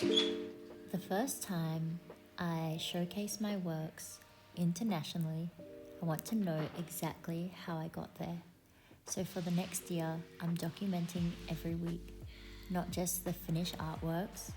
The first time I showcase my works internationally, I want to know exactly how I got there. So for the next year, I'm documenting every week, not just the finished artworks,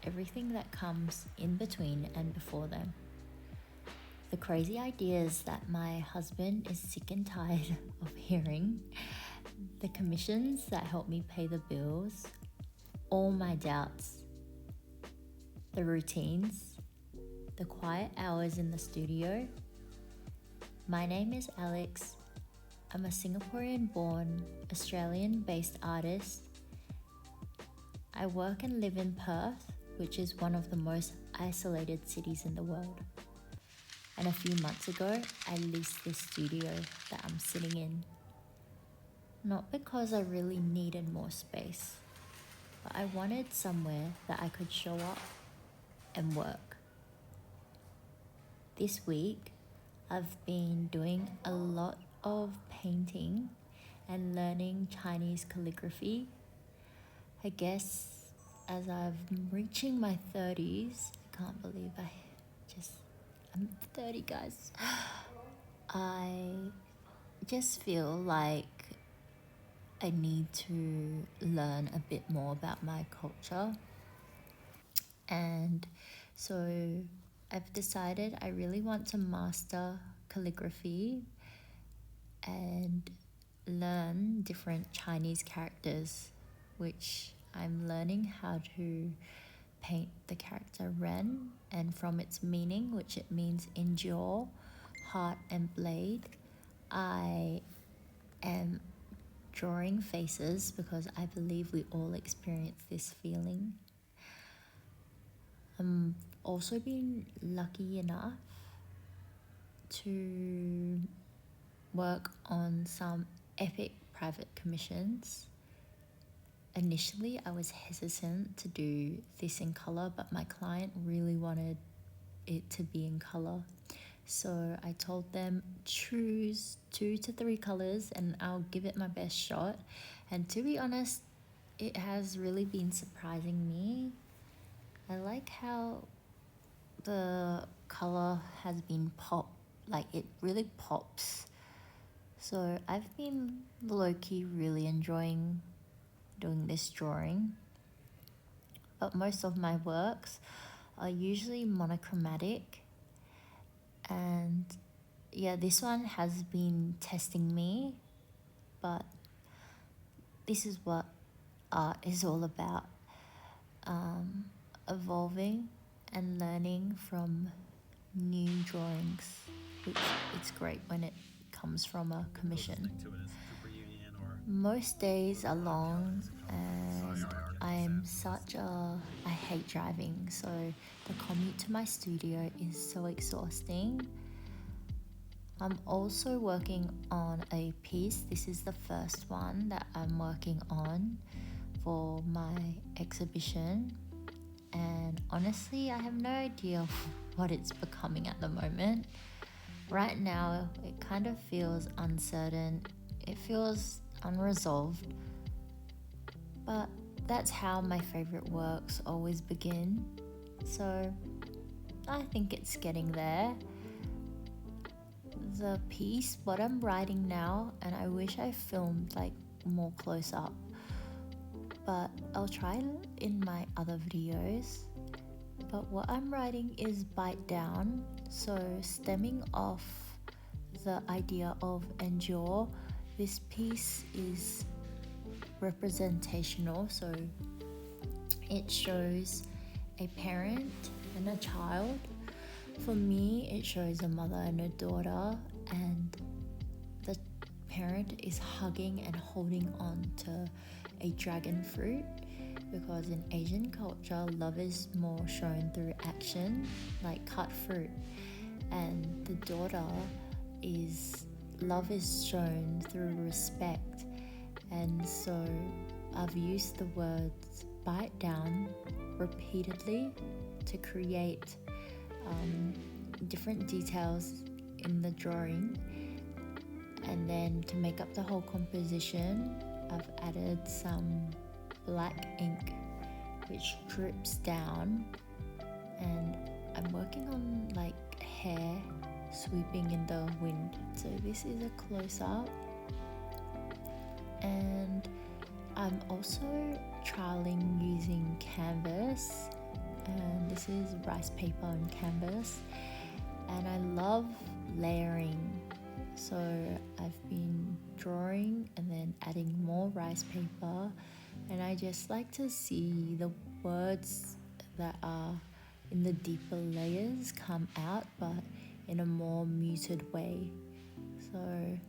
everything that comes in between and before them. The crazy ideas that my husband is sick and tired of hearing, the commissions that help me pay the bills, all my doubts, the routines, the quiet hours in the studio. My name is Alex. I'm a Singaporean born, Australian based artist. I work and live in Perth, which is one of the most isolated cities in the world. And a few months ago, I leased this studio that I'm sitting in. Not because I really needed more space, but I wanted somewhere that I could show up and work. This week, I've been doing a lot of painting and learning Chinese calligraphy. I guess as I'm reaching my 30s, I can't believe I'm 30, guys. I just feel like I need to learn a bit more about my culture. And so I've decided I really want to master calligraphy and learn different Chinese characters, which I'm learning how to paint the character Ren, and from its meaning, which it means endure, heart and blade, I am drawing faces because I believe we all experience this feeling. I'm also been lucky enough to work on some epic private commissions. Initially, I was hesitant to do this in color, but my client really wanted it to be in color. So I told them choose 2 to 3 colors and I'll give it my best shot. And to be honest, it has really been surprising me. I like how the color has been like it really pops. So I've been low-key really enjoying doing this drawing. But most of my works are usually monochromatic, and yeah, this one has been testing me, but this is what art is all about. Evolving and learning from new drawings, which it's great when it comes from a commission. Most days are long and I hate driving, so the commute to my studio is so exhausting. I'm also working on a piece. This is the first one that I'm working on for my exhibition, and honestly, I have no idea what it's becoming at the moment. Right now, it kind of feels uncertain. It feels unresolved, but that's how my favorite works always begin. So I think it's getting there. The piece, what I'm writing now, and I wish I filmed like more close up, but I'll try in my other videos. But what I'm writing is bite down, so stemming off the idea of endure, this piece is representational, so it shows a parent and a child. For me, it shows a mother and a daughter, and the parent is hugging and holding on to a dragon fruit, because in Asian culture, love is more shown through action, like cut fruit, and the daughter is love is shown through respect. And so I've used the words bite down repeatedly to create different details in the drawing, and then to make up the whole composition, I've added some black ink which drips down, and I'm working on like hair sweeping in the wind. So this is a close-up, and I'm also trialing using canvas, and this is rice paper and canvas, and I love layering. So I've been drawing and then adding more rice paper, and I just like to see the words that are in the deeper layers come out, but in a more muted way. So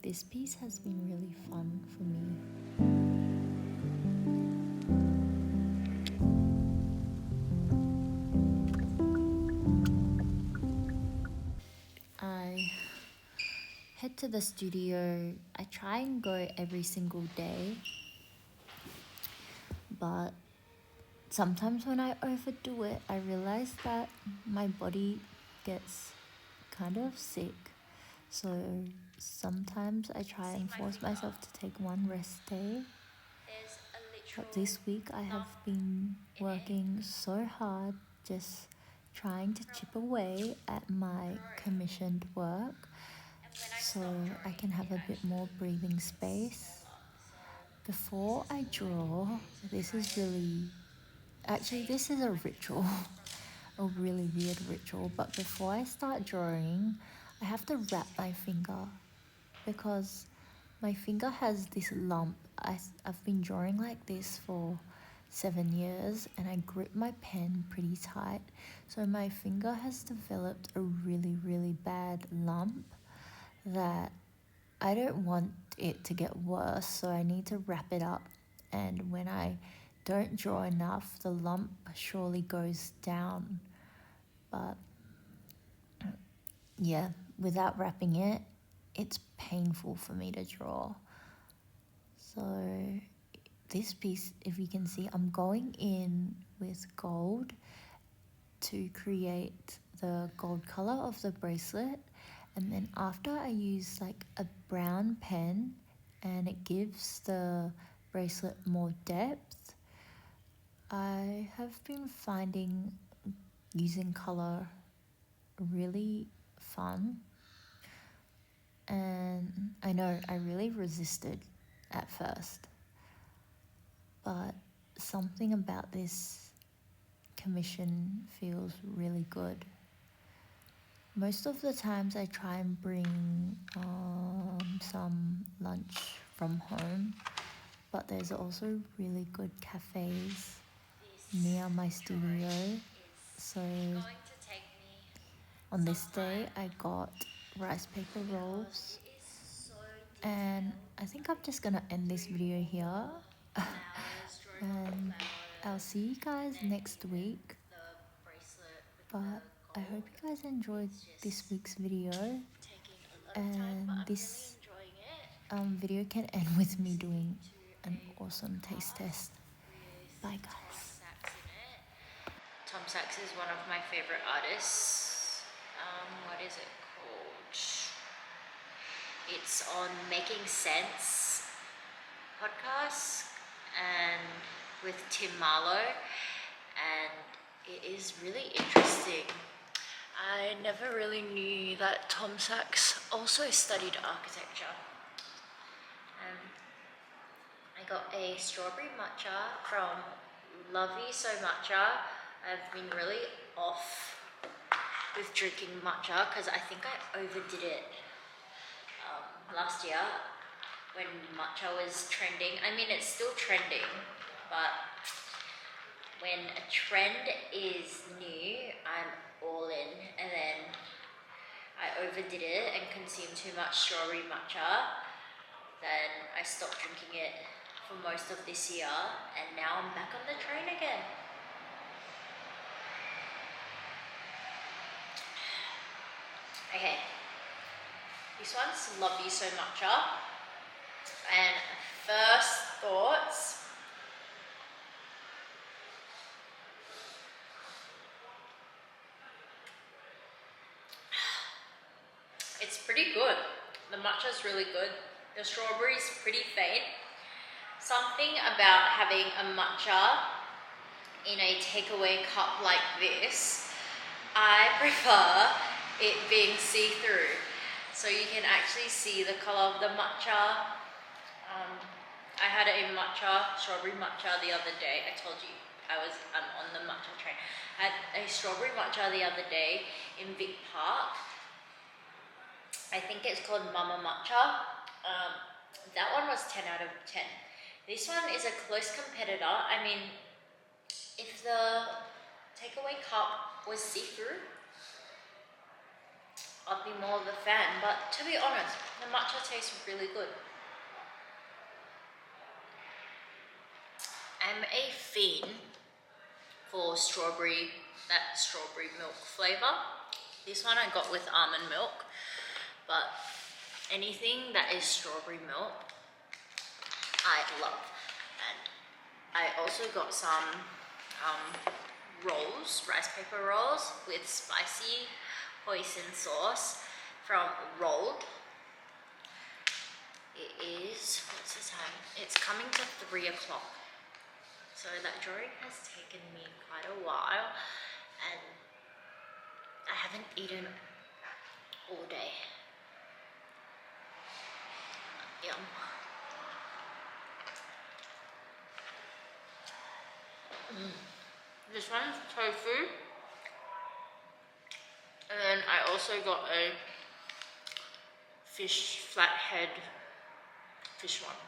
this piece has been really fun for me. I head to the studio. I try and go every single day, but sometimes when I overdo it, I realize that my body gets kind of sick. So sometimes I try and force myself to take one rest day. But this week I have been working so hard, just trying to chip away at my commissioned work so I can have a bit more breathing space. Before I draw, this is a ritual, a really weird ritual, but before I start drawing, I have to wrap my finger because my finger has this lump. I've been drawing like this for 7 years, and I grip my pen pretty tight, so my finger has developed a really, really bad lump that I don't want it to get worse, so I need to wrap it up. And when I don't draw enough, the lump surely goes down. But yeah, without wrapping it, it's painful for me to draw. So this piece, if you can see, I'm going in with gold to create the gold color of the bracelet, and then after I use like a brown pen and it gives the bracelet more depth, I have been finding using color really fun. And I know I really resisted at first, but something about this commission feels really good. Most of the times I try and bring some lunch from home, but there's also really good cafes near my studio. So on this day I got rice paper rolls, and I think I'm just gonna end this video here. And I'll see you guys next week, but I hope you guys enjoyed this week's video, and this video can end with me doing an awesome taste test. Bye guys. Tom Sachs is one of my favorite artists. What is it called? It's on Making Sense podcast and with Tim Marlowe, and it is really interesting. I never really knew that Tom Sachs also studied architecture. I got a strawberry matcha from Lovey So Matcha. I've been really off with drinking matcha because I think I overdid it last year when matcha was trending. I mean, it's still trending, but when a trend is new, I'm all in, and then I overdid it and consumed too much strawberry matcha. Then I stopped drinking it for most of this year, and now I'm back on the train again. Okay, this one's Love You So Matcha, and first thoughts. It's pretty good. The matcha's really good. The strawberry's pretty faint. Something about having a matcha in a takeaway cup like this, I prefer it being see-through. So you can actually see the color of the matcha. I had a strawberry matcha the other day. I told you I'm on the matcha train. I had a strawberry matcha the other day in Vic Park. I think it's called Mama Matcha. That one was 10 out of 10. This one is a close competitor. I mean, if the takeaway cup was see-through, I'd be more of a fan. But to be honest, the matcha tastes really good. I'm a fiend for that strawberry milk flavor. This one I got with almond milk, but anything that is strawberry milk, I love. And I also got some rice paper rolls with spicy hoisin sauce from Rolled. It is, what's the time? It's coming to 3 o'clock. So that drawing has taken me quite a while and I haven't eaten all day. Yum. This one's tofu. And then I also got a flathead fish one.